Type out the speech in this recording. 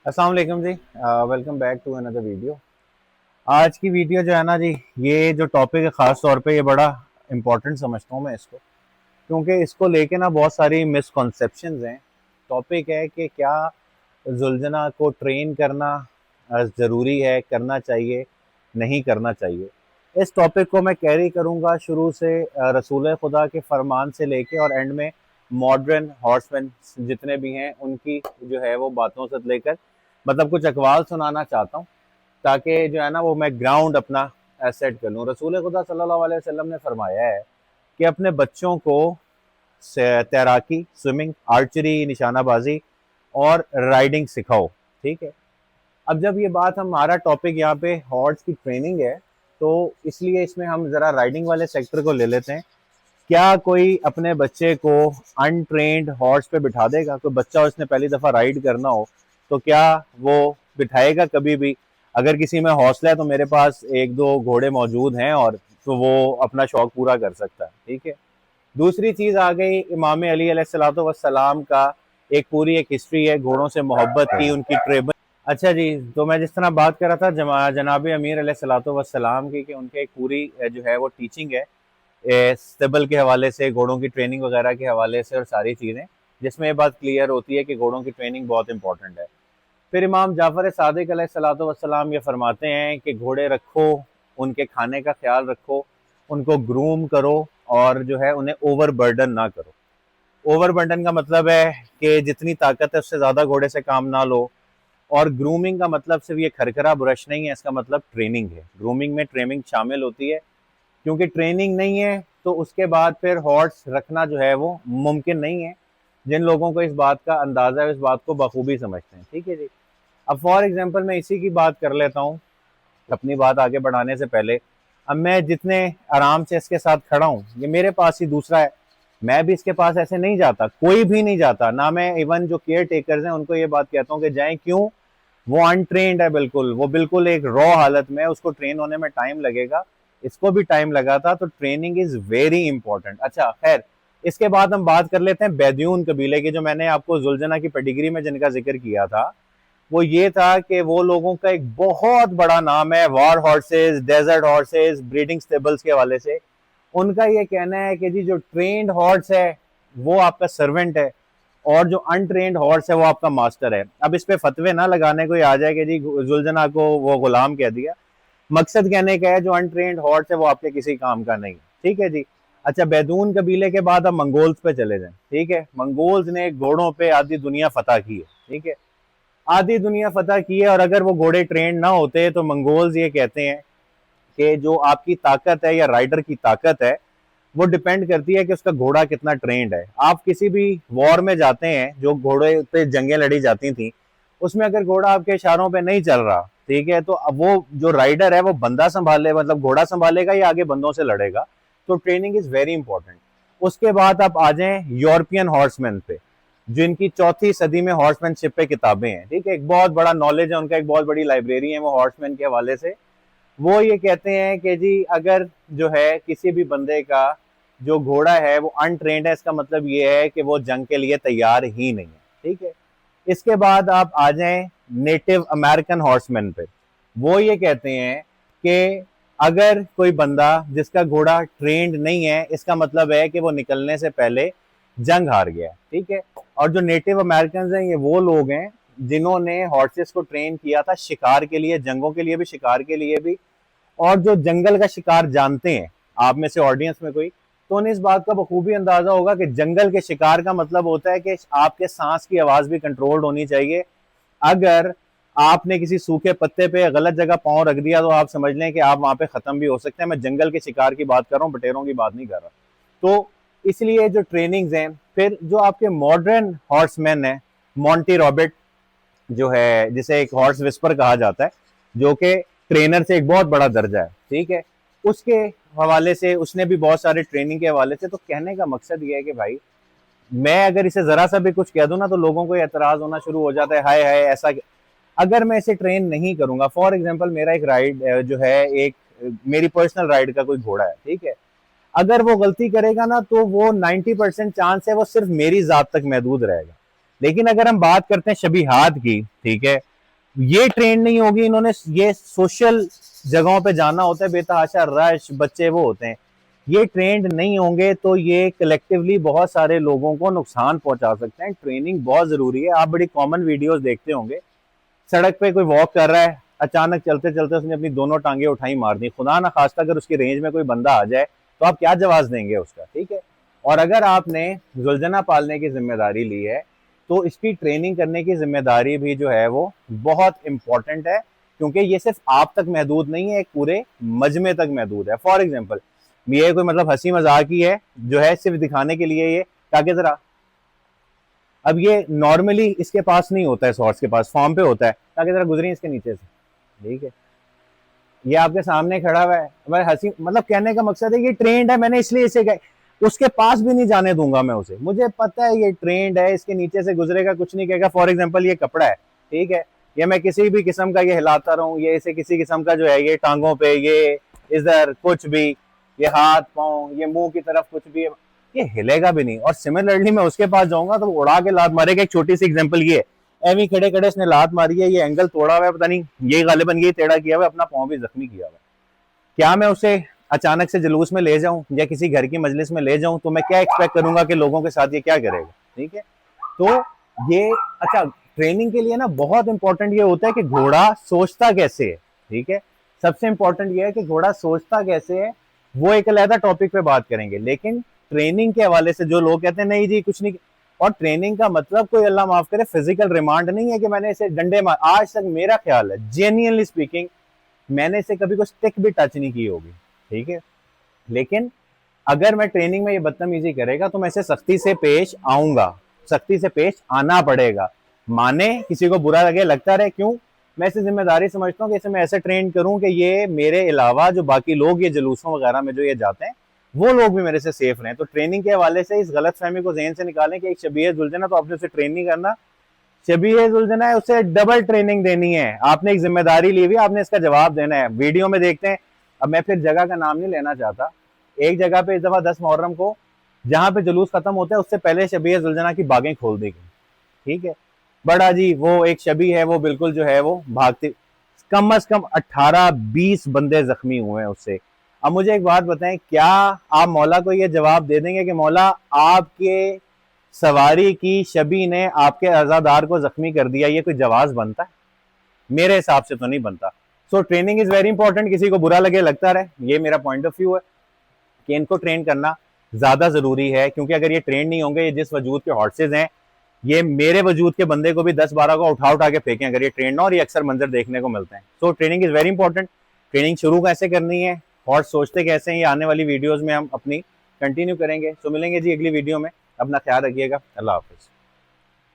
अस्सलाम वालेकुम जी। Welcome back to another video. आज की वीडियो जो है ना जी, ये जो टॉपिक है ख़ास तौर पे ये बड़ा इम्पोर्टेंट समझता हूँ मैं इसको, क्योंकि इसको लेके ना बहुत सारी मिसकॉन्सेप्शंस हैं। टॉपिक है कि क्या जुलझना को ट्रेन करना ज़रूरी है, करना चाहिए, नहीं करना चाहिए। इस टॉपिक को मैं कैरी करूँगा शुरू से रसूल खुदा के फरमान से लेके और एंड में मॉडर्न हॉर्समैन जितने भी हैं उनकी जो है वो बातों से लेकर मतलब कुछ अकवाल सुनाना चाहता हूँ, ताकि जो है ना वो मैं ग्राउंड अपना सेट कर लूँ। रसूल खुदा सल्लल्लाहु अलैहि वसल्लम ने फरमाया है कि अपने बच्चों को तैराकी, स्विमिंग, आर्चरी, निशानाबाजी और राइडिंग सिखाओ। ठीक है। अब जब ये बात हमारा टॉपिक यहाँ पे हॉर्स की ट्रेनिंग है, तो इसलिए इसमें हम ज़रा राइडिंग वाले सेक्टर को ले लेते हैं। क्या कोई अपने बच्चे को अनट्रेन्ड हॉर्स पे बिठा देगा? कोई बच्चा उसने पहली दफ़ा राइड करना हो तो क्या वो बिठाएगा कभी भी? अगर किसी में हौसला है तो मेरे पास एक दो घोड़े मौजूद हैं और तो वो अपना शौक पूरा कर सकता है। ठीक है। दूसरी चीज़ आ गई इमाम अली अलैहिस्सलातु वस्सलाम का, एक पूरी एक हिस्ट्री है घोड़ों से मोहब्बत की, उनकी ट्रेबल। अच्छा जी, तो मैं जिस तरह बात कर रहा था जनाब अमीर अलैहिस्सलातु वस्सलाम की, कि उनके एक पूरी जो है वो टीचिंग है स्टेबल के हवाले से, घोड़ों की ट्रेनिंग वगैरह के हवाले से और सारी चीज़ें, जिसमें ये बात क्लियर होती है कि घोड़ों की ट्रेनिंग बहुत इंपॉर्टेंट है। फिर इमाम जाफ़र सादिक अलैहिस्सलातु वस्सलाम ये फरमाते हैं कि घोड़े रखो, उनके खाने का ख्याल रखो, उनको ग्रूम करो और जो है उन्हें ओवर बर्डन ना करो। ओवर बर्डन का मतलब है कि जितनी ताकत है उससे ज़्यादा घोड़े से काम ना लो। और ग्रूमिंग का मतलब सिर्फ ये खरखरा ब्रश नहीं है, इसका मतलब ट्रेनिंग है। ग्रूमिंग में ट्रेनिंग शामिल होती है, क्योंकि ट्रेनिंग नहीं है तो उसके बाद फिर हॉर्स रखना जो है वो मुमकिन नहीं है। जिन लोगों को इस बात का अंदाज़ा है इस बात को बखूबी समझते हैं। ठीक है जी। अब फॉर एग्जांपल मैं इसी की बात कर लेता हूँ अपनी बात आगे बढ़ाने से पहले। अब मैं जितने आराम से इसके साथ खड़ा हूँ, ये मेरे पास ही दूसरा है, मैं भी इसके पास ऐसे नहीं जाता, कोई भी नहीं जाता ना। मैं इवन जो केयर टेकर्स हैं उनको ये बात कहता हूँ कि जाएं क्यों? वो अनट्रेन्ड है, बिल्कुल वो बिल्कुल एक रॉ हालत में, उसको ट्रेन होने में टाइम लगेगा। इसको भी टाइम लगा था, तो ट्रेनिंग इज वेरी इंपॉर्टेंट। अच्छा खैर, इसके बाद हम बात कर लेते हैं बैद्यून कबीले की, जो मैंने आपको जुलझना की पेडिग्री में जिनका जिक्र किया था। वो ये था कि वो लोगों का एक बहुत बड़ा नाम है war horses, desert horses, breeding stables के हवाले से। उनका ये कहना है कि जी जो ट्रेन्ड हॉर्स है वो आपका सर्वेंट है और जो अनट्रेन्ड हॉर्स है वो आपका मास्टर है। अब इस पे फतवे ना लगाने को आ जाए कि जी जुलझना को वो गुलाम कह दिया। मकसद कहने का है जो अनट्रेन्ड हॉर्स है वो आपके किसी काम का नहीं। ठीक है जी। अच्छा, बैदून कबीले के बाद अब मंगोल्स पे चले जाएं। ठीक है। मंगोल्स ने घोड़ों पे आधी दुनिया फतह की है। ठीक है। आधी दुनिया फतह की है, और अगर वो घोड़े ट्रेंड ना होते तो मंगोल्स ये कहते हैं कि जो आपकी ताकत है या राइडर की ताकत है वो डिपेंड करती है कि उसका घोड़ा कितना ट्रेंड है। आप किसी भी वॉर में जाते हैं, जो घोड़े पे जंगें लड़ी जाती थी, उसमें अगर घोड़ा आपके इशारों पे नहीं चल रहा, ठीक है, तो अब वो जो राइडर है वो बंदा संभाले, मतलब घोड़ा संभालेगा या आगे बंदों से लड़ेगा। तो ट्रेनिंग इज वेरी इंपॉर्टेंट। उसके बाद आप आ जाएं यूरोपियन हॉर्समैन पे, जिनकी चौथी सदी में हॉर्समैनशिप पे किताबें हैं। ठीक है। एक बहुत बड़ा नॉलेज है उनका, एक बहुत बड़ी लाइब्रेरी है वो हॉर्समैन के हवाले से। वो ये कहते हैं कि जी अगर जो है किसी भी बंदे का जो घोड़ा है वो अनट्रेंड है, इसका मतलब ये है कि वो जंग के लिए तैयार ही नहीं है। ठीक है। इसके बाद आप आ जाएं नेटिव अमेरिकन हॉर्समैन पे। वो ये कहते हैं कि अगर कोई बंदा जिसका घोड़ा ट्रेंड नहीं है, इसका मतलब है कि वो निकलने से पहले जंग हार गया। ठीक है। और जो नेटिव अमेरिकन हैं ये वो लोग हैं जिन्होंने हॉर्सेस को ट्रेन किया था शिकार के लिए, जंगों के लिए भी, शिकार के लिए भी। और जो जंगल का शिकार जानते हैं आप में से ऑडियंस में कोई, तो उन्हें इस बात का बखूबी अंदाजा होगा कि जंगल के शिकार का मतलब होता है कि आपके सांस की आवाज भी कंट्रोल्ड होनी चाहिए। अगर आपने किसी सूखे पत्ते पे गलत जगह पांव रख दिया तो आप समझ लें कि आप वहां पे खत्म भी हो सकते हैं। मैं जंगल के शिकार की बात कर रहा हूँ, बटेरों की बात नहीं कर रहा। तो इसलिए जो ट्रेनिंग्स हैं, फिर जो आपके मॉडर्न हॉर्समैन है, मॉन्टी रॉबर्ट जो है, जिसे एक हॉर्स विस्पर कहा जाता है, जो कि ट्रेनर से एक बहुत बड़ा दर्जा है। ठीक है। उसके हवाले से उसने भी बहुत सारे ट्रेनिंग के हवाले से, तो कहने का मकसद ये है कि भाई मैं अगर इसे जरा सा भी कुछ कह दूं ना तो लोगों को एतराज होना शुरू हो जाता है, हाय हाय ऐसा। अगर मैं इसे ट्रेन नहीं करूंगा, फॉर एग्जाम्पल मेरा एक राइड जो है, एक मेरी पर्सनल राइड का कोई घोड़ा है, ठीक है, अगर वो गलती करेगा ना तो वो 90% चांस है वो सिर्फ मेरी जात तक महदूद रहेगा। लेकिन अगर हम बात करते हैं शबीहात की, ठीक है, ये ट्रेन नहीं होगी, इन्होंने ये सोशल जगहों पे जाना होता है, बेतहाशा रश बच्चे वो होते हैं, ये ट्रेंड नहीं होंगे तो ये कलेक्टिवली बहुत सारे लोगों को नुकसान पहुंचा सकते हैं। ट्रेनिंग बहुत जरूरी है। आप बड़ी कॉमन वीडियोस देखते होंगे, सड़क पे कोई वॉक कर रहा है, अचानक चलते चलते उसने अपनी दोनों टांगे उठाई मार दी, खुदा ना खास्ता अगर उसकी रेंज में कोई बंदा आ जाए तो आप क्या जवाब देंगे उसका, ठीक है। और अगर आपने जुलझना पालने की जिम्मेदारी ली है तो इसकी ट्रेनिंग करने की जिम्मेदारी भी जो है वो बहुत इंपॉर्टेंट है, क्योंकि ये सिर्फ आप तक महदूद नहीं है, एक पूरे मजमे तक महदूद है। फॉर एग्जाम्पल, ये कोई मतलब हंसी मजाक ही है जो है, सिर्फ दिखाने के लिए, ये ताकि जरा, अब ये नॉर्मली इसके पास नहीं होता है, सॉर्स के पास फॉर्म पे होता है, ताकि जरा गुजरी इसके नीचे से, ठीक है। ये आपके सामने खड़ा हुआ है, मैं हंसी मतलब कहने का मकसद है ये ट्रेंड है, मैंने इसलिए इसे उसके पास भी नहीं जाने दूंगा मैं उसे, मुझे पता है ये ट्रेंड है, इसके नीचे से गुजरेगा कुछ नहीं कहेगा। फॉर एग्जाम्पल ये कपड़ा है, ठीक है, ये मैं किसी भी किस्म का ये हिलाता रहूं, ये इसे किसी किस्म का जो है ये टांगों पे, ये इधर कुछ भी, ये हाथ पांव, ये मुंह की तरफ कुछ भी, ये हिलेगा भी नहीं। और सिमिलरली मैं उसके पास जाऊंगा तो उड़ा के लात मारेगा। एक छोटी सी एग्जांपल ये, एवी खड़े खड़े इसने लात मारी है, ये एंगल तोड़ा हुआ है, पता नहीं ये गालिबन ये टेढ़ा किया हुआ है, अपना पांव भी जख्मी किया हुआ है। क्या मैं उसे अचानक से जुलूस में ले जाऊं या किसी घर की मजलिस में ले जाऊं तो मैं क्या एक्सपेक्ट करूंगा कि लोगों के साथ ये क्या करेगा, ठीक है। तो ये अच्छा, ट्रेनिंग के लिए ना बहुत इंपॉर्टेंट ये होता है कि घोड़ा सोचता कैसे है, ठीक है। सबसे इंपॉर्टेंट ये है कि घोड़ा सोचता कैसे है, वो एक अलग टॉपिक पे बात करेंगे। लेकिन ट्रेनिंग के हवाले से जो लोग कहते हैं नहीं जी कुछ नहीं, और ट्रेनिंग का मतलब कोई अल्लाह माफ करे फिजिकल रिमांड नहीं है कि मैंने इसे डंडे मार, आज तक मेरा ख्याल है जेन्युइनली स्पीकिंग मैंने इसे कभी कोई स्टिक भी टच नहीं की होगी, ठीक है। लेकिन अगर मैं ट्रेनिंग में ये बदतमीजी करेगा तो मैं इसे सख्ती से पेश आऊंगा, सख्ती से पेश आना पड़ेगा, माने किसी को बुरा लगे लगता रहे, क्यों, मैं इसे जिम्मेदारी समझता हूँ कि इसे मैं ऐसे ट्रेन करूं कि ये मेरे अलावा जो बाकी लोग ये जुलूसों वगैरह में जो ये जाते हैं वो लोग भी मेरे से सेफ रहें। तो ट्रेनिंग के हवाले से इस गलत फहमी को जहन से निकालें कि एक शबीह जुलझना तो आपने उसे ट्रेन नहीं करना, शबीह जुलझना है उसे डबल ट्रेनिंग देनी है, आपने एक जिम्मेदारी ली हुई, आपने इसका जवाब देना है। वीडियो में देखते हैं, अब मैं फिर जगह का नाम नहीं लेना चाहता, एक जगह पे इस दफा 10 मुहर्रम को जहां पे जुलूस खत्म होता है उससे पहले शबीह जुलझना की बागें खोल दी गई, ठीक है। बड़ा जी वो एक शबी है, वो बिल्कुल जो है वो भागती, कम से कम 18-20 बंदे जख्मी हुए हैं उससे। अब मुझे एक बात बताएं, क्या आप मौला को ये जवाब दे देंगे कि मौला आपके सवारी की शबी ने आपके अजादार को जख्मी कर दिया, ये कोई जवाब बनता है? मेरे हिसाब से तो नहीं बनता। So training is very important, किसी को बुरा लगे लगता रहे, ये मेरा पॉइंट ऑफ व्यू है कि इनको ट्रेन करना ज्यादा जरूरी है, क्योंकि अगर ये ट्रेन नहीं होंगे, ये जिस वजूद के हॉर्सेज हैं, ये मेरे वजूद के बंदे को भी 10-12 को उठा उठा के फेंकें अगर ये ट्रेन ना, और ये अक्सर मंजर देखने को मिलते हैं। So training is very important. Training शुरू कैसे करनी है, हॉर्स सोचते कैसे हैं, ये आने वाली वीडियोज में हम अपनी कंटिन्यू करेंगे। सो मिलेंगे जी अगली वीडियो में, अपना ख्याल रखिएगा, अल्लाह हाफिज।